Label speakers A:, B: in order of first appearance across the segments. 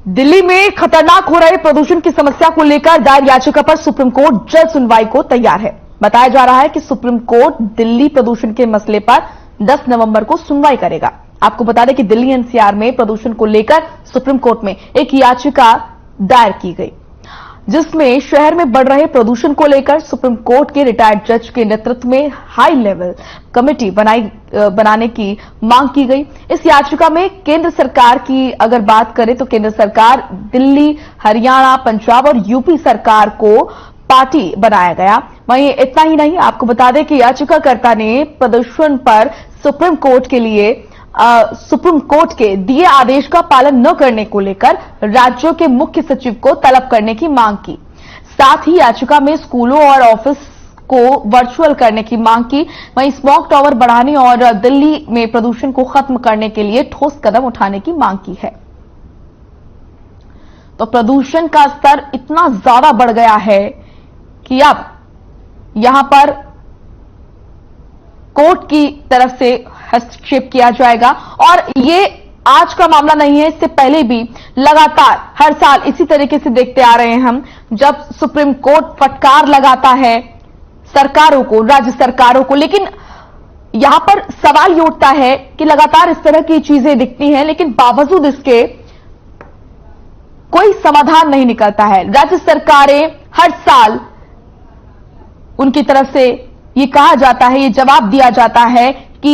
A: दिल्ली में खतरनाक हो रहे प्रदूषण की समस्या को लेकर दायर याचिका पर सुप्रीम कोर्ट जल्द सुनवाई को तैयार है। बताया जा रहा है कि सुप्रीम कोर्ट दिल्ली प्रदूषण के मसले पर 10 नवंबर को सुनवाई करेगा। आपको बता दें कि दिल्ली एनसीआर में प्रदूषण को लेकर सुप्रीम कोर्ट में एक याचिका दायर की गई, जिसमें शहर में बढ़ रहे प्रदूषण को लेकर सुप्रीम कोर्ट के रिटायर्ड जज के नेतृत्व में हाई लेवल कमेटी बनाने की मांग की गई। इस याचिका में केंद्र सरकार की अगर बात करें तो केंद्र सरकार दिल्ली, हरियाणा, पंजाब और यूपी सरकार को पार्टी बनाया गया। वहीं इतना ही नहीं, आपको बता दें कि याचिकाकर्ता ने प्रदूषण पर सुप्रीम कोर्ट के दिए आदेश का पालन न करने को लेकर राज्यों के मुख्य सचिव को तलब करने की मांग की। साथ ही याचिका में स्कूलों और ऑफिस को वर्चुअल करने की मांग की। वहीं स्मॉग टावर बढ़ाने और दिल्ली में प्रदूषण को खत्म करने के लिए ठोस कदम उठाने की मांग की है। तो प्रदूषण का स्तर इतना ज्यादा बढ़ गया है कि अब यहां पर कोर्ट की तरफ से हस्तक्षेप किया जाएगा। और ये आज का मामला नहीं है, इससे पहले भी लगातार हर साल इसी तरीके से देखते आ रहे हैं हम, जब सुप्रीम कोर्ट फटकार लगाता है सरकारों को, राज्य सरकारों को। लेकिन यहां पर सवाल ये उठता है कि लगातार इस तरह की चीजें दिखती हैं, लेकिन बावजूद इसके कोई समाधान नहीं निकलता है। राज्य सरकारें हर साल उनकी तरफ से ये कहा जाता है, ये जवाब दिया जाता है कि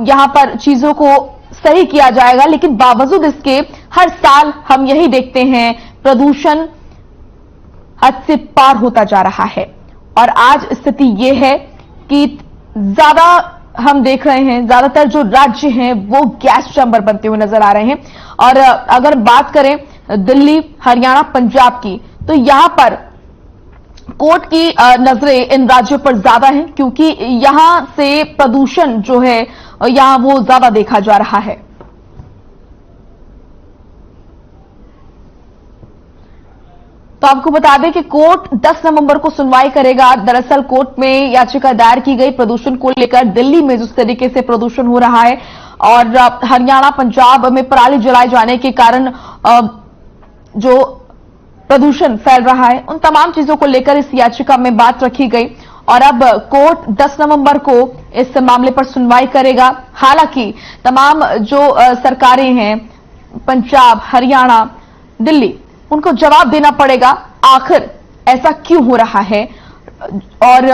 A: यहां पर चीजों को सही किया जाएगा, लेकिन बावजूद इसके हर साल हम यही देखते हैं, प्रदूषण हद से पार होता जा रहा है। और आज स्थिति ये है कि ज्यादा हम देख रहे हैं, ज्यादातर जो राज्य हैं वो गैस चैम्बर बनते हुए नजर आ रहे हैं। और अगर बात करें दिल्ली, हरियाणा, पंजाब की, तो यहां पर कोर्ट की नजरें इन राज्यों पर ज्यादा हैं, क्योंकि यहां से प्रदूषण जो है यहां वो ज्यादा देखा जा रहा है। तो आपको बता दें कि कोर्ट 10 नवंबर को सुनवाई करेगा। दरअसल कोर्ट में याचिका दायर की गई प्रदूषण को लेकर, दिल्ली में जिस तरीके से प्रदूषण हो रहा है और हरियाणा, पंजाब में पराली जलाए जाने के कारण जो प्रदूषण फैल रहा है, उन तमाम चीजों को लेकर इस याचिका में बात रखी गई। और अब कोर्ट 10 नवंबर को इस मामले पर सुनवाई करेगा। हालांकि तमाम जो सरकारें हैं, पंजाब, हरियाणा, दिल्ली, उनको जवाब देना पड़ेगा आखिर ऐसा क्यों हो रहा है और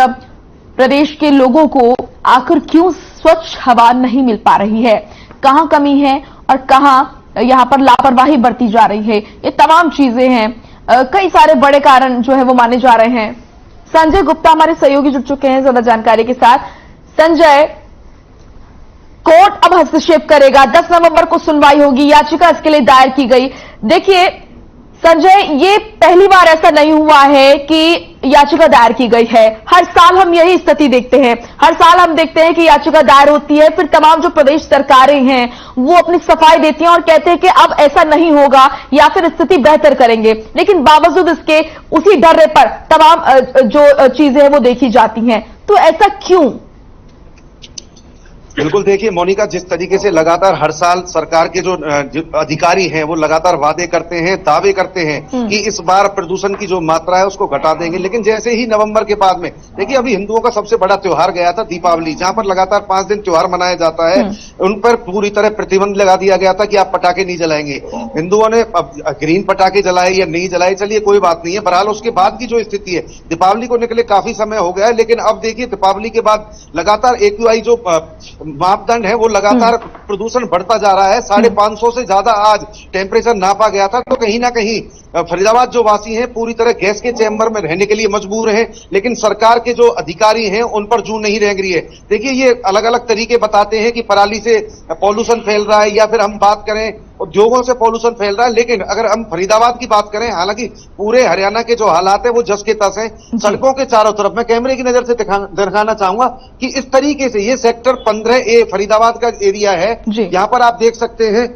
A: प्रदेश के लोगों को आखिर क्यों स्वच्छ हवा नहीं मिल पा रही है, कहां कमी है और कहां यहां पर लापरवाही बरती जा रही है। ये तमाम चीजें हैं, कई सारे बड़े कारण जो है वो माने जा रहे हैं। संजय गुप्ता हमारे सहयोगी जुड़ चुके हैं ज्यादा जानकारी के साथ। संजय, कोर्ट अब हस्तक्षेप करेगा, 10 नवंबर को सुनवाई होगी, याचिका इसके लिए दायर की गई। देखिए संजय, ये पहली बार ऐसा नहीं हुआ है कि याचिका दायर की गई है। हर साल हम यही स्थिति देखते हैं। हर साल हम देखते हैं कि याचिका दायर होती है, फिर तमाम जो प्रदेश सरकारें हैं वो अपनी सफाई देती हैं और कहते हैं कि अब ऐसा नहीं होगा या फिर स्थिति बेहतर करेंगे। लेकिन बावजूद इसके उसी डर्रे पर तमाम जो चीजें हैं वो देखी जाती हैं। तो ऐसा क्यों?
B: बिल्कुल, देखिए मोनिका, जिस तरीके से लगातार हर साल सरकार के जो अधिकारी हैं वो लगातार वादे करते हैं, दावे करते हैं कि इस बार प्रदूषण की जो मात्रा है उसको घटा देंगे, लेकिन जैसे ही नवंबर के बाद में, देखिए अभी हिंदुओं का सबसे बड़ा त्योहार गया था दीपावली, जहां पर लगातार 5 दिन त्योहार मनाया जाता है, उन पर पूरी तरह प्रतिबंध लगा दिया गया था कि आप पटाखे नहीं जलाएंगे। हिंदुओं ने ग्रीन पटाखे जलाए या नहीं जलाए, चलिए कोई बात नहीं है। बहरहाल उसके बाद की जो स्थिति है, दीपावली को निकले काफी समय हो गया है, लेकिन अब देखिए दीपावली के बाद लगातार AQI जो मापदंड है वो लगातार प्रदूषण बढ़ता जा रहा है। 550 से ज्यादा आज टेम्परेचर नापा गया था। तो कहीं ना कहीं फरीदाबाद जो वासी हैं पूरी तरह गैस के चैम्बर में रहने के लिए मजबूर हैं, लेकिन सरकार के जो अधिकारी हैं उन पर जू नहीं रेंग रही है। देखिए ये अलग अलग तरीके बताते हैं कि पराली से पॉल्यूशन फैल रहा है, या फिर हम बात करें उद्योगों से पॉल्यूशन फैल रहा है। लेकिन अगर हम फरीदाबाद की बात करें, हालांकि पूरे हरियाणा के जो हालात है वो जस के तस हैं। सड़कों के चारों तरफ मैं कैमरे की नजर से दिखाना चाहूंगा कि इस तरीके से ये सेक्टर 15A फरीदाबाद का एरिया है। यहाँ पर आप देख सकते हैं,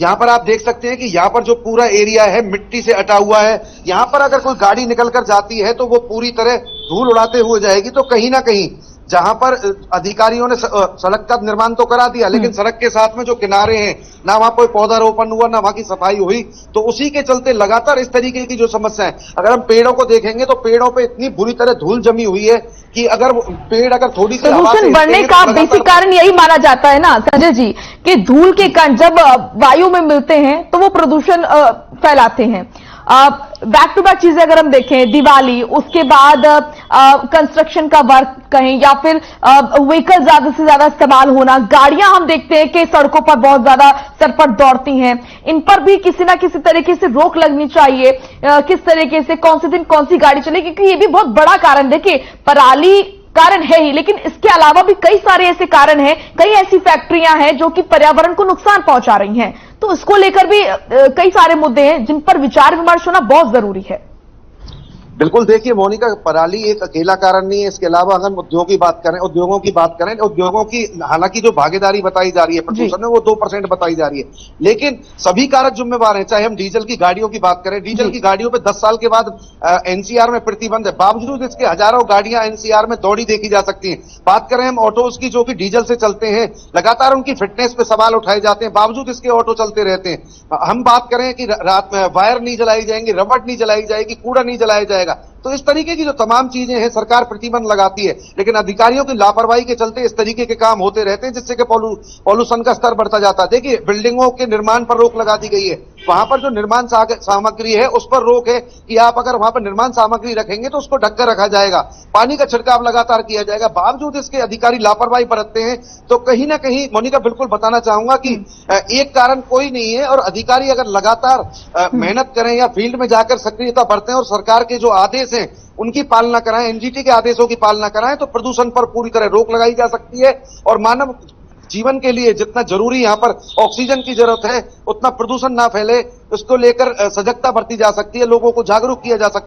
B: यहाँ पर आप देख सकते हैं कि यहाँ पर जो पूरा एरिया है मिट्टी से अटा हुआ है। यहाँ पर अगर कोई गाड़ी निकल कर जाती है तो वो पूरी तरह धूल उड़ाते हुए जाएगी। तो कहीं ना कहीं जहां पर अधिकारियों ने सड़क का निर्माण तो करा दिया, लेकिन सड़क के साथ में जो किनारे हैं, ना वहां कोई पौधारोपण हुआ, ना वहां की सफाई हुई। तो उसी के चलते लगातार इस तरीके की जो समस्या है, अगर हम पेड़ों को देखेंगे तो पेड़ों पे इतनी बुरी तरह धूल जमी हुई है कि अगर पेड़ अगर थोड़ी सी हवा से
A: प्रदूषण बढ़ने
B: हिलते
A: का
B: हैं तो
A: बेसिक कारण यही माना जाता है ना संजय जी, कि धूल के कण जब वायु में मिलते हैं तो वो प्रदूषण फैलाते हैं। बैक टू बैक चीजें अगर हम देखें, दिवाली, उसके बाद कंस्ट्रक्शन का वर्क कहें, या फिर व्हीकल ज्यादा से ज्यादा इस्तेमाल होना, गाड़ियां हम देखते हैं कि सड़कों पर बहुत ज्यादा सरपट दौड़ती हैं, इन पर भी किसी ना किसी तरीके से रोक लगनी चाहिए। किस तरीके से, कौन से दिन कौन सी गाड़ी चले, क्योंकि ये भी बहुत बड़ा कारण, देखिए पराली कारण है ही, लेकिन इसके अलावा भी कई सारे ऐसे कारण हैं, कई ऐसी फैक्ट्रियां हैं जो कि पर्यावरण को नुकसान पहुंचा रही हैं। तो इसको लेकर भी कई सारे मुद्दे हैं जिन पर विचार विमर्श होना बहुत जरूरी है।
B: बिल्कुल, देखिए मोनिका, पराली एक अकेला कारण नहीं है। इसके अलावा अगर उद्योगों की बात करें, उद्योगों की हालांकि जो भागीदारी बताई जा रही है प्रदूषण में, वो 2% बताई जा रही है, लेकिन सभी कारक जिम्मेवार हैं। चाहे हम डीजल की गाड़ियों की बात करें, डीजल की गाड़ियों पे 10 साल के बाद एनसीआर में प्रतिबंध है, बावजूद इसके हजारों गाड़ियां एनसीआर में दौड़ी देखी जा सकती हैं। बात करें हम ऑटोज की, जो कि डीजल से चलते हैं, लगातार उनकी फिटनेस पे सवाल उठाए जाते हैं, बावजूद इसके ऑटो चलते रहते हैं। हम बात करें कि रात में वायर नहीं जलाई जाएंगी, रबड़ नहीं जलाई जाएगी, कूड़ा नहीं जलाया जाएगा, तो इस तरीके की जो तमाम चीजें हैं सरकार प्रतिबंध लगाती है, लेकिन अधिकारियों की लापरवाही के चलते इस तरीके के काम होते रहते हैं, जिससे कि पॉल्यूशन का स्तर बढ़ता जाता है। देखिए, बिल्डिंगों के निर्माण पर रोक लगा दी गई है, वहां पर जो निर्माण सामग्री है उस पर रोक है कि आप अगर वहां पर निर्माण सामग्री रखेंगे तो उसको ढककर रखा जाएगा, पानी का छिड़काव लगातार किया जाएगा, बावजूद इसके अधिकारी लापरवाही बरतते हैं। तो कहीं ना कहीं मोनिका, बिल्कुल बताना चाहूंगा कि एक कारण कोई नहीं है, और अधिकारी अगर लगातार मेहनत करें या फील्ड में जाकर सक्रियता बरतें और सरकार के जो आदेश हैं उनकी पालना कराएं, एनजीटी के आदेशों की पालना कराएं, तो प्रदूषण पर पूरी तरह रोक लगाई जा सकती है। और मानव जीवन के लिए जितना जरूरी यहाँ पर ऑक्सीजन की जरूरत है, उतना प्रदूषण ना फैले, उसको लेकर सजगता बरती जा सकती है, लोगों को जागरूक किया जा सकता है।